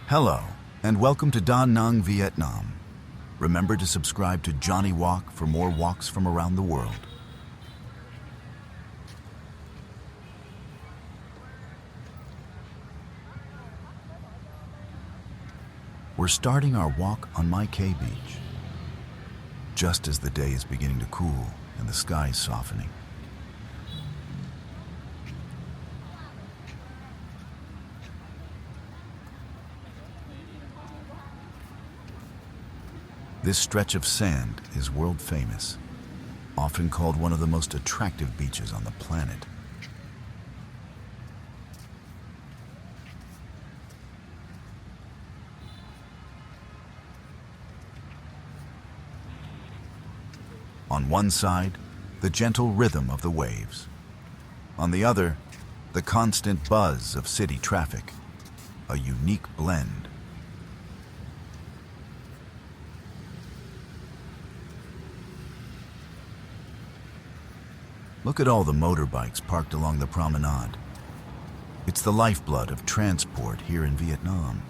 Hello, and welcome to Da Nang, Vietnam. Remember to subscribe to Johnny Walk for more walks from around the world. We're starting our walk on My Khe Beach, just as the day is beginning to cool and the sky is softening. This stretch of sand is world famous, often called one of the most attractive beaches on the planet. On one side, the gentle rhythm of the waves. On the other, the constant buzz of city traffic, a unique blend. Look at all the motorbikes parked along the promenade. It's the lifeblood of transport here in Vietnam.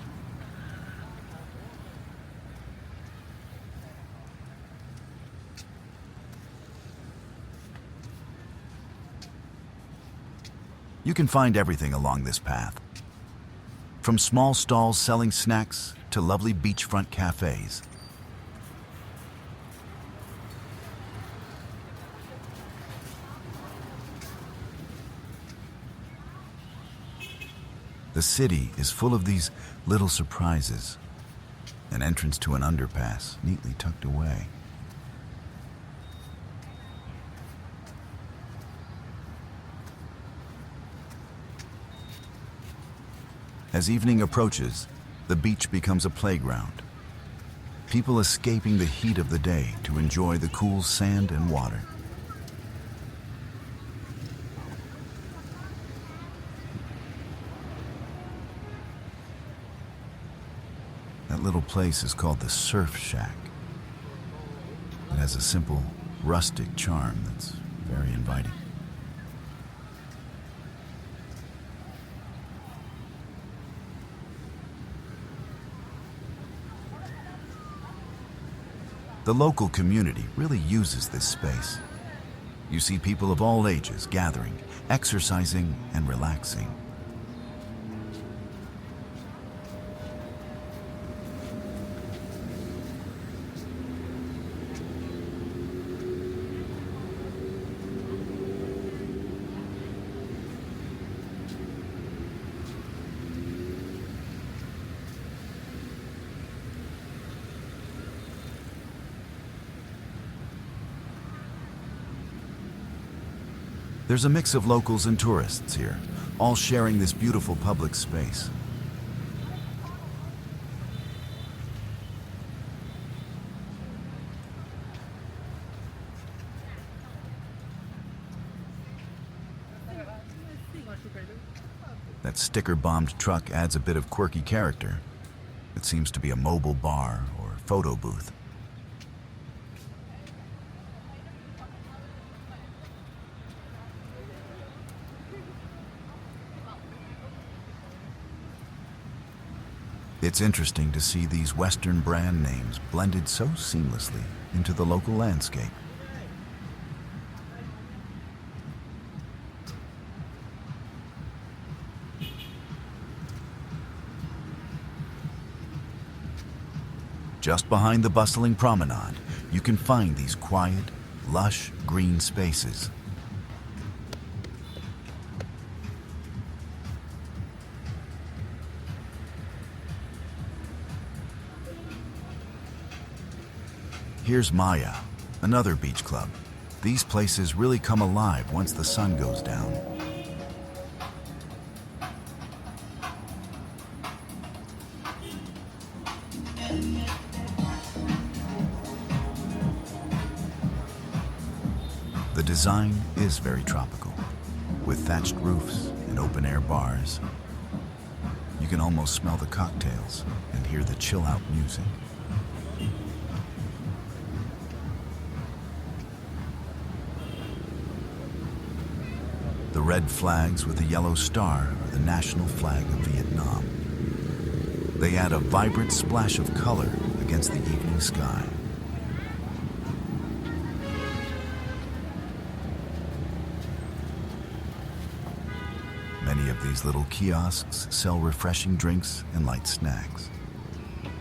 You can find everything along this path, from small stalls selling snacks to lovely beachfront cafes. The city is full of these little surprises, an entrance to an underpass neatly tucked away. As evening approaches, the beach becomes a playground. People escaping the heat of the day to enjoy the cool sand and water. That little place is called the Surf Shack. It has a simple, rustic charm that's very inviting. The local community really uses this space. You see people of all ages gathering, exercising, and relaxing. There's a mix of locals and tourists here, all sharing this beautiful public space. That sticker-bombed truck adds a bit of quirky character. It seems to be a mobile bar or photo booth. It's interesting to see these Western brand names blended so seamlessly into the local landscape. Just behind the bustling promenade, you can find these quiet, lush green spaces. Here's Maia, another beach club. These places really come alive once the sun goes down. The design is very tropical, with thatched roofs and open-air bars. You can almost smell the cocktails and hear the chill-out music. The red flags with the yellow star are the national flag of Vietnam. They add a vibrant splash of color against the evening sky. Many of these little kiosks sell refreshing drinks and light snacks,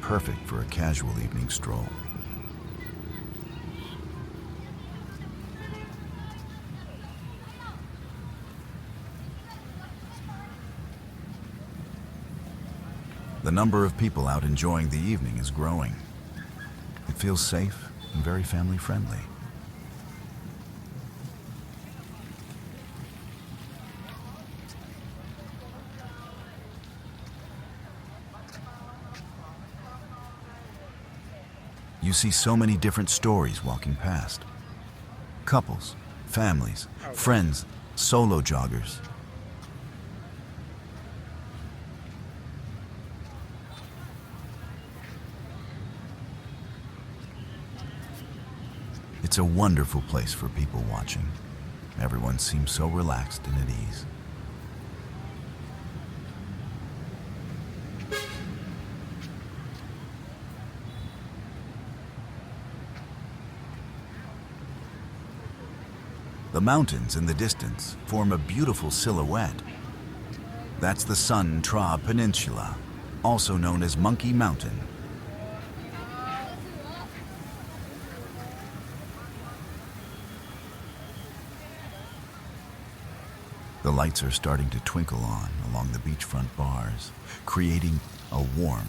perfect for a casual evening stroll. The number of people out enjoying the evening is growing. It feels safe and very family-friendly. You see so many different stories walking past. Couples, families, friends, solo joggers. It's a wonderful place for people watching. Everyone seems so relaxed and at ease. The mountains in the distance form a beautiful silhouette. That's the Sun Tra Peninsula, also known as Monkey Mountain. The lights are starting to twinkle on along the beachfront bars, creating a warm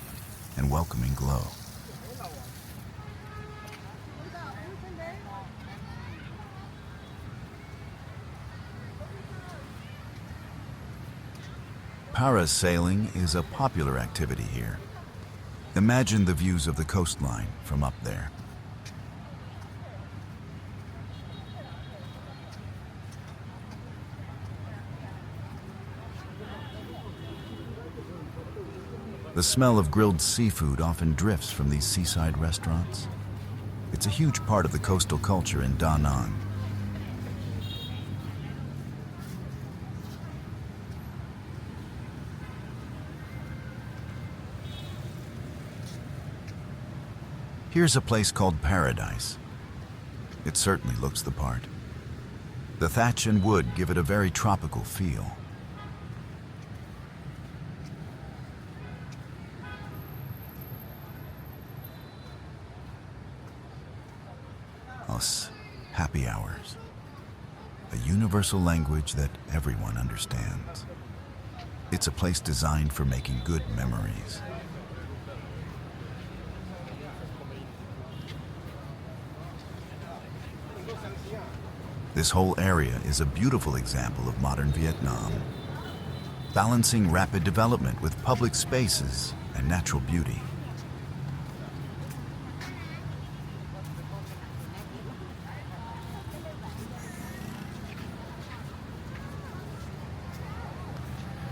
and welcoming glow. Parasailing is a popular activity here. Imagine the views of the coastline from up there. The smell of grilled seafood often drifts from these seaside restaurants. It's a huge part of the coastal culture in Da Nang. Here's a place called Paradise. It certainly looks the part. The thatch and wood give it a very tropical feel. Happy hours. A universal language that everyone understands. It's a place designed for making good memories. This whole area is a beautiful example of modern Vietnam, balancing rapid development with public spaces and natural beauty.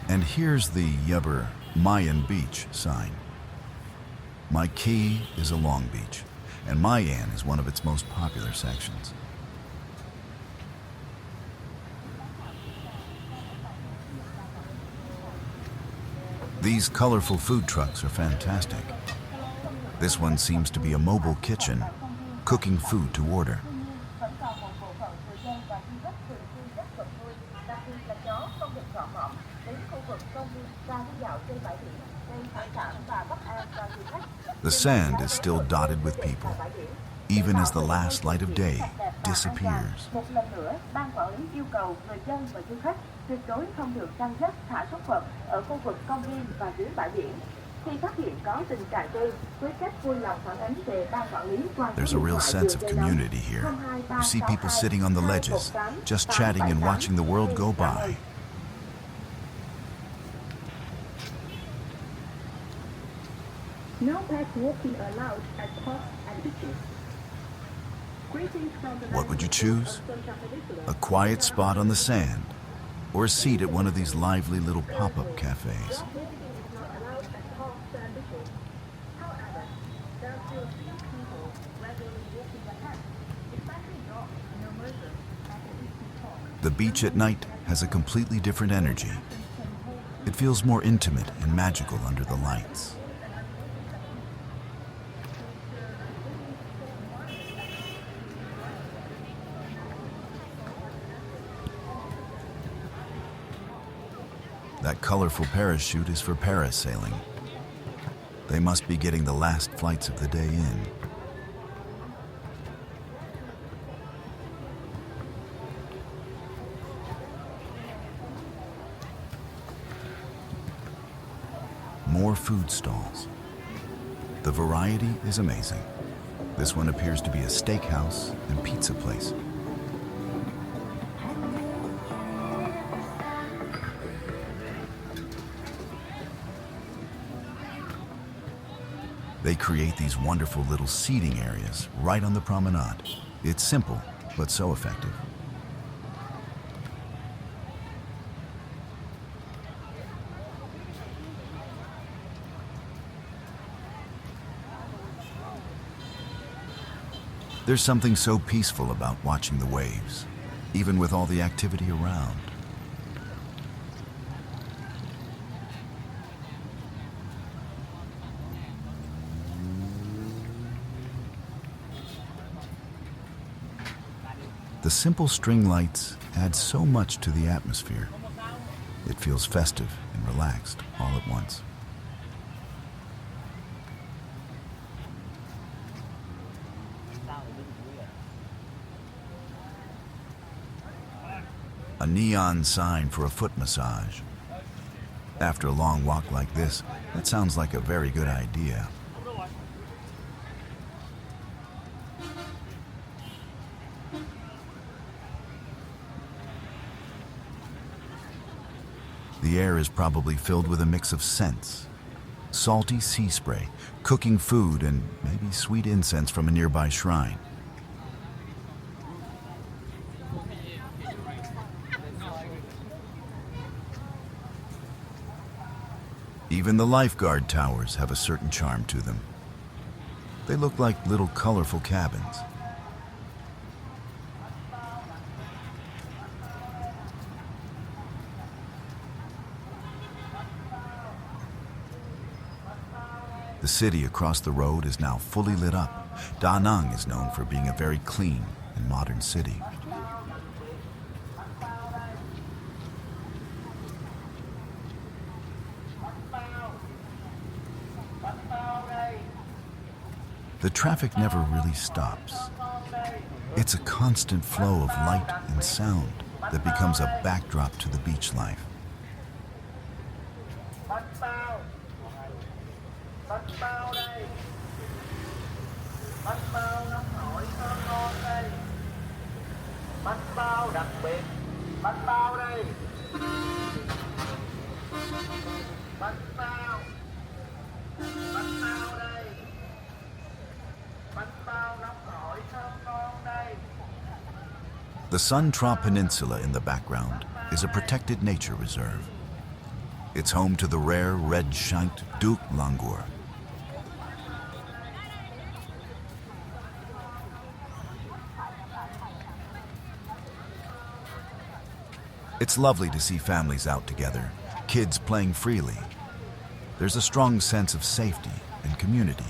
And here's the Maia Beach sign. My Khe is a long beach, and Maia is one of its most popular sections. These colorful food trucks are fantastic. This one seems to be a mobile kitchen, cooking food to order. The sand is still dotted with people, even as the last light of day disappears. There's a real sense of community here. You see people sitting on the ledges, just chatting and watching the world go by. No pet walking allowed at parks and beaches. What would you choose? A quiet spot on the sand, or a seat at one of these lively little pop-up cafes? The beach at night has a completely different energy. It feels more intimate and magical under the lights. That colorful parachute is for parasailing. They must be getting the last flights of the day in. More food stalls. The variety is amazing. This one appears to be a steakhouse and pizza place. They create these wonderful little seating areas right on the promenade. It's simple, but so effective. There's something so peaceful about watching the waves, even with all the activity around. The simple string lights add so much to the atmosphere. It feels festive and relaxed all at once. A neon sign for a foot massage. After a long walk like this, that sounds like a very good idea. The air is probably filled with a mix of scents. Salty sea spray, cooking food, and maybe sweet incense from a nearby shrine. Even the Lifeguard Towers have a certain charm to them. They look like little colorful cabins. The city across the road is now fully lit up. Da Nang is known for being a very clean and modern city. The traffic never really stops. It's a constant flow of light and sound that becomes a backdrop to the beach life. The Sun Tra Peninsula in the background is a protected nature reserve. It's home to the rare red-shanked Duke langur. It's lovely to see families out together, kids playing freely. There's a strong sense of safety and community.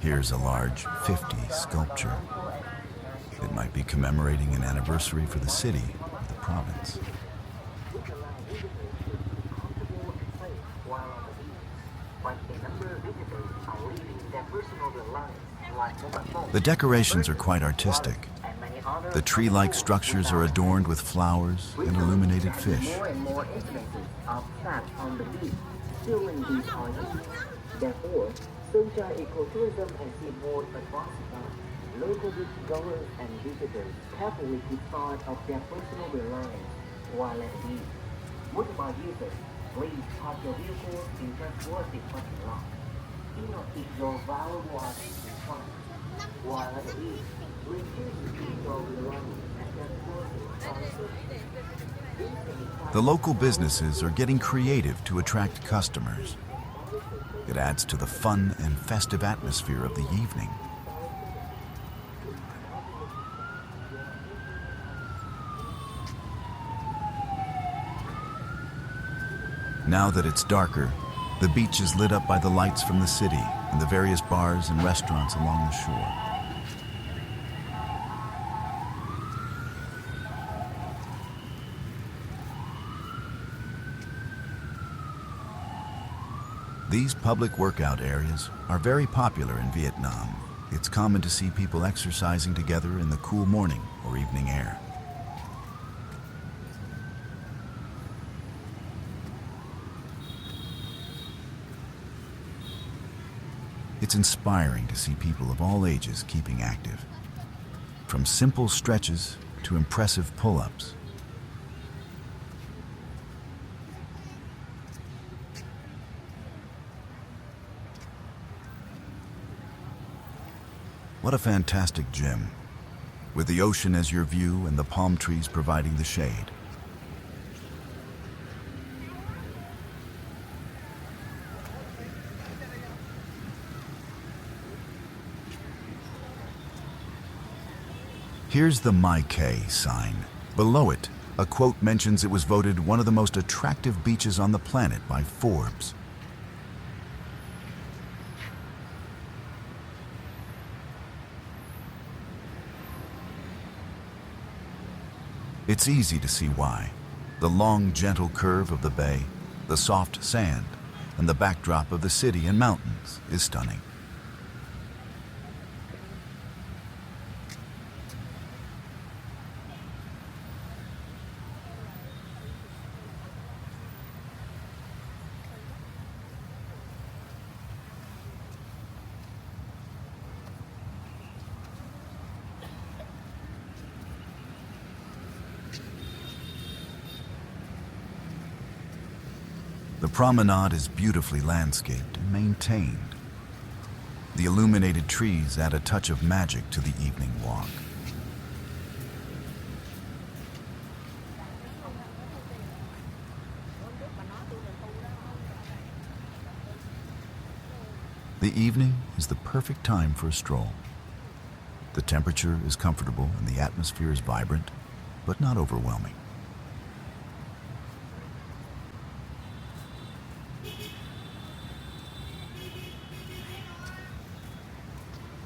Here's a large 50 sculpture. It might be commemorating an anniversary for the city or the province. The decorations are quite artistic. The tree-like structures are adorned with flowers and illuminated fish. More and more incidences are trapped on the beach, filling these islands. Therefore, social ecotourism has evolved advanced. Local beachgoers and visitors carefully decide of their personal belongings while at the beach. Motorbike users, please park your vehicles in trustworthy parking lot. Do not keep your valuable items in front. While at the beach, please keep your belongings at trustworthy places. The local businesses are getting creative to attract customers. It adds to the fun and festive atmosphere of the evening. Now that it's darker, the beach is lit up by the lights from the city and the various bars and restaurants along the shore. These public workout areas are very popular in Vietnam. It's common to see people exercising together in the cool morning or evening air. It's inspiring to see people of all ages keeping active, from simple stretches to impressive pull-ups. What a fantastic gym, with the ocean as your view and the palm trees providing the shade. Here's the My Khe sign. Below it, a quote mentions it was voted one of the most attractive beaches on the planet by Forbes. It's easy to see why. The long, gentle curve of the bay, the soft sand, and the backdrop of the city and mountains is stunning. The promenade is beautifully landscaped and maintained. The illuminated trees add a touch of magic to the evening walk. The evening is the perfect time for a stroll. The temperature is comfortable and the atmosphere is vibrant, but not overwhelming.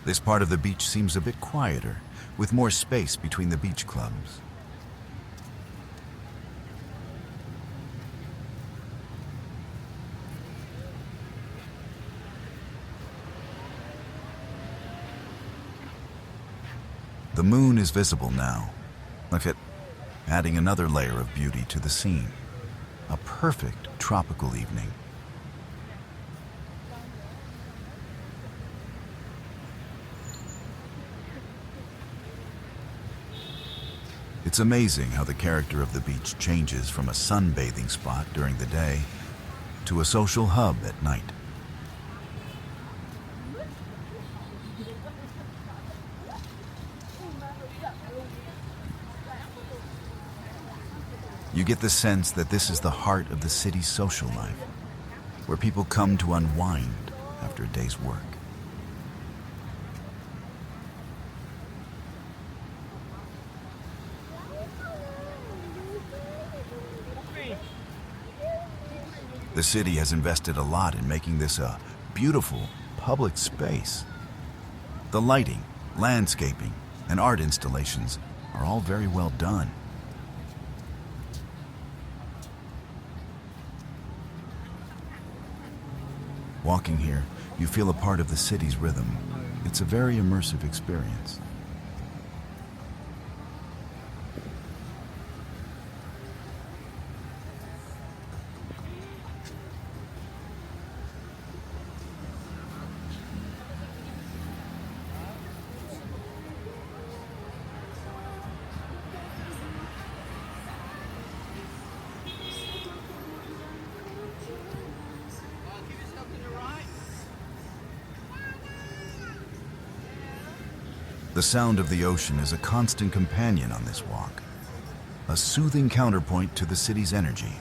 This part of the beach seems a bit quieter, with more space between the beach clubs. The moon is visible now. Look at adding another layer of beauty to the scene. A perfect tropical evening. It's amazing how the character of the beach changes from a sunbathing spot during the day to a social hub at night. You get the sense that this is the heart of the city's social life, where people come to unwind after a day's work. The city has invested a lot in making this a beautiful public space. The lighting, landscaping, and art installations are all very well done. Walking here, you feel a part of the city's rhythm. It's a very immersive experience. The sound of the ocean is a constant companion on this walk, a soothing counterpoint to the city's energy.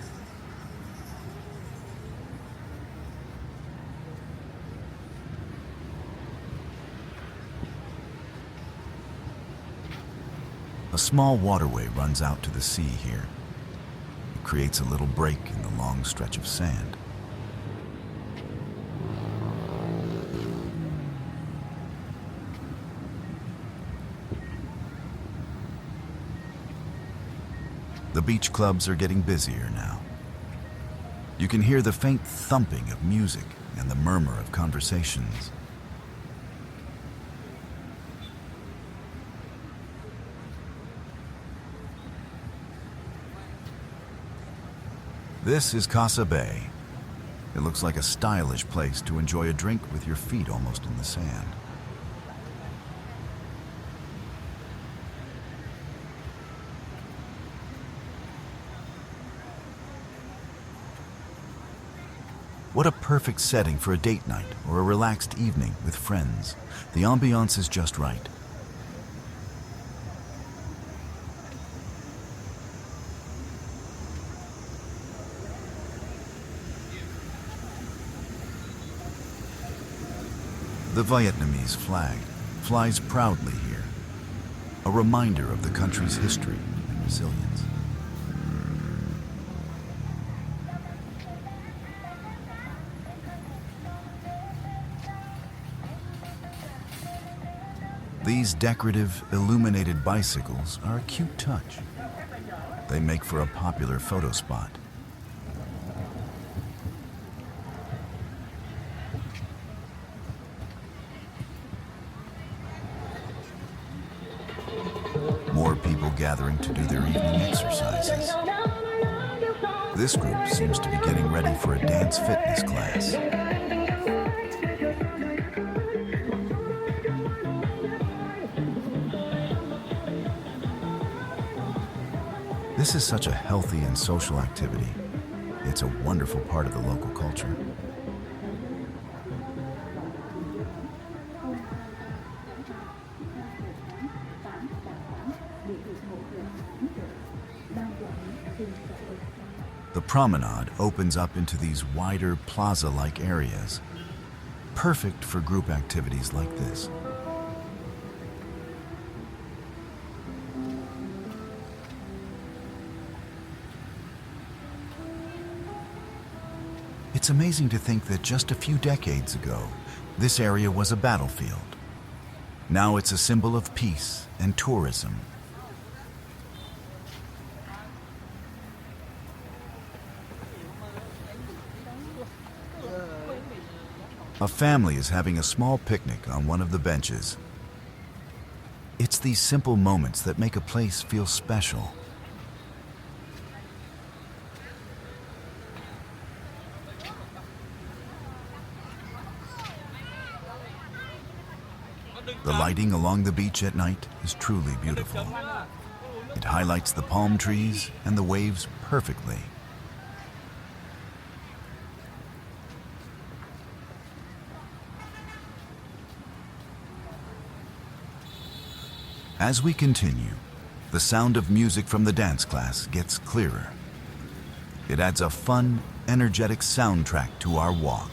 A small waterway runs out to the sea here. It creates a little break in the long stretch of sand. The beach clubs are getting busier now. You can hear the faint thumping of music and the murmur of conversations. This is Casa Bay. It looks like a stylish place to enjoy a drink with your feet almost in the sand. What a perfect setting for a date night or a relaxed evening with friends. The ambiance is just right. The Vietnamese flag flies proudly here, a reminder of the country's history and resilience. These decorative, illuminated bicycles are a cute touch. They make for a popular photo spot. More people gathering to do their evening exercises. This group seems to be getting ready for a dance fitness class. This is such a healthy and social activity. It's a wonderful part of the local culture. The promenade opens up into these wider plaza-like areas, perfect for group activities like this. It's amazing to think that just a few decades ago, this area was a battlefield. Now it's a symbol of peace and tourism. A family is having a small picnic on one of the benches. It's these simple moments that make a place feel special. The lighting along the beach at night is truly beautiful. It highlights the palm trees and the waves perfectly. As we continue, the sound of music from the dance class gets clearer. It adds a fun, energetic soundtrack to our walk.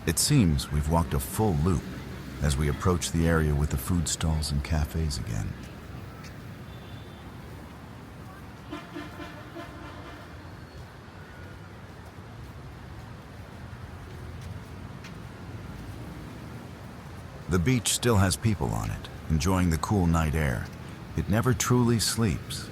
It seems we've walked a full loop as we approach the area with the food stalls and cafes again. The beach still has people on it, enjoying the cool night air. It never truly sleeps.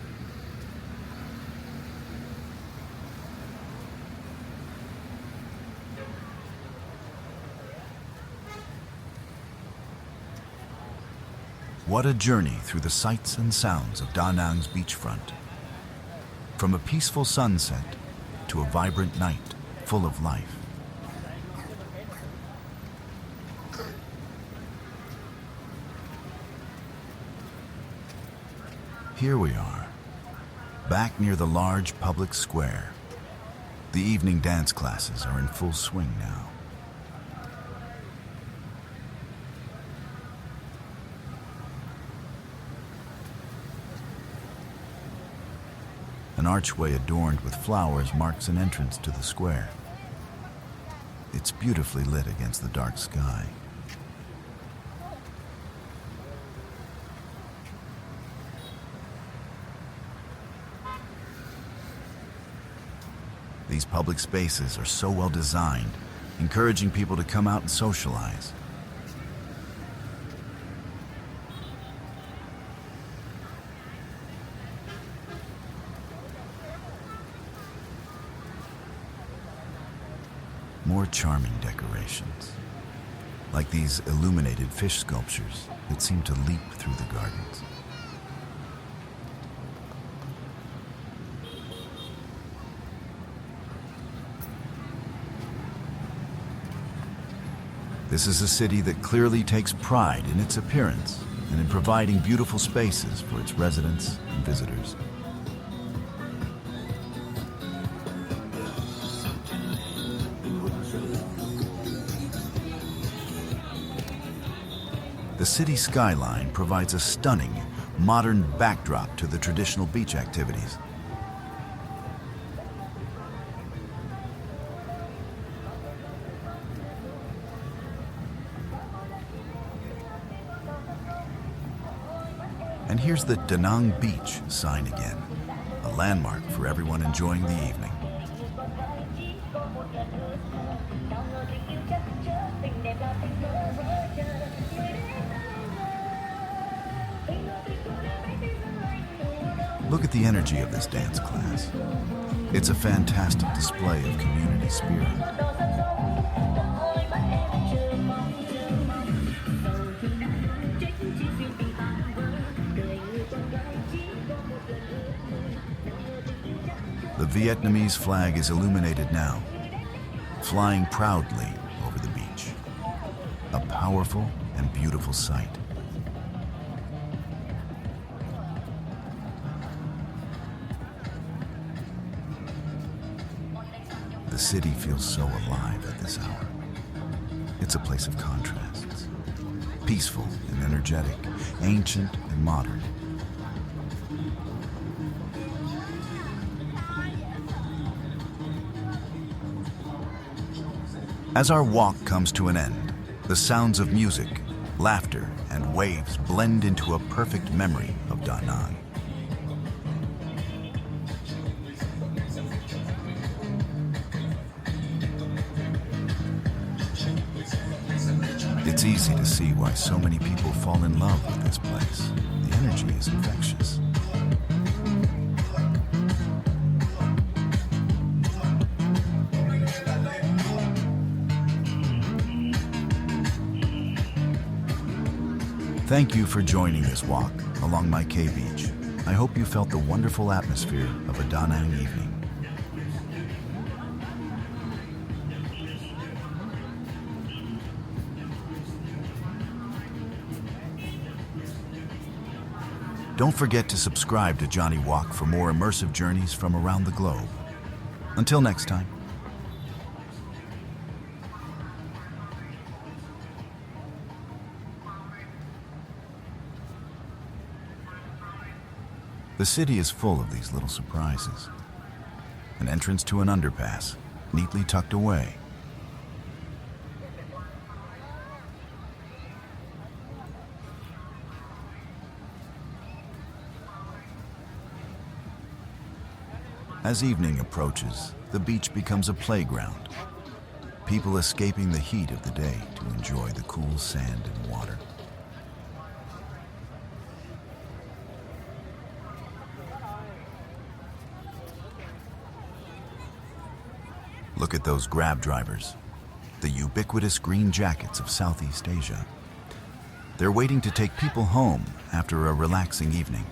What a journey through the sights and sounds of Da Nang's beachfront. From a peaceful sunset to a vibrant night full of life. Here we are, back near the large public square. The evening dance classes are in full swing now. An archway adorned with flowers marks an entrance to the square. It's beautifully lit against the dark sky. These public spaces are so well designed, encouraging people to come out and socialize. More charming decorations, like these illuminated fish sculptures that seem to leap through the gardens. This is a city that clearly takes pride in its appearance and in providing beautiful spaces for its residents and visitors. The city skyline provides a stunning, modern backdrop to the traditional beach activities. And here's the Da Nang Beach sign again, a landmark for everyone enjoying the evening. Look at the energy of this dance class. It's a fantastic display of community spirit. The Vietnamese flag is illuminated now, flying proudly over the beach. A powerful and beautiful sight. The city feels so alive at this hour. It's a place of contrasts. Peaceful and energetic, ancient and modern. As our walk comes to an end, the sounds of music, laughter, and waves blend into a perfect memory of Da Nang. It's easy to see why so many people fall in love with this place. The energy is infectious. Thank you for joining this walk along My Khe Beach. I hope you felt the wonderful atmosphere of a Da Nang evening. Don't forget to subscribe to Johnny Walk for more immersive journeys from around the globe. Until next time. The city is full of these little surprises. An entrance to an underpass, neatly tucked away. As evening approaches, the beach becomes a playground. People escaping the heat of the day to enjoy the cool sand and water. Look at those grab drivers, the ubiquitous green jackets of Southeast Asia. They're waiting to take people home after a relaxing evening.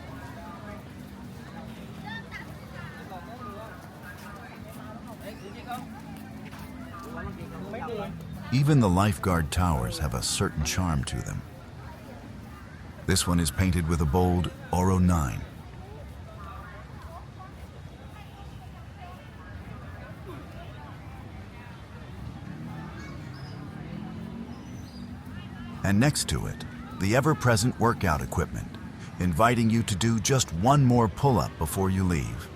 Even the Lifeguard Towers have a certain charm to them. This one is painted with a bold Oro 9. And next to it, the ever-present workout equipment, inviting you to do just one more pull-up before you leave.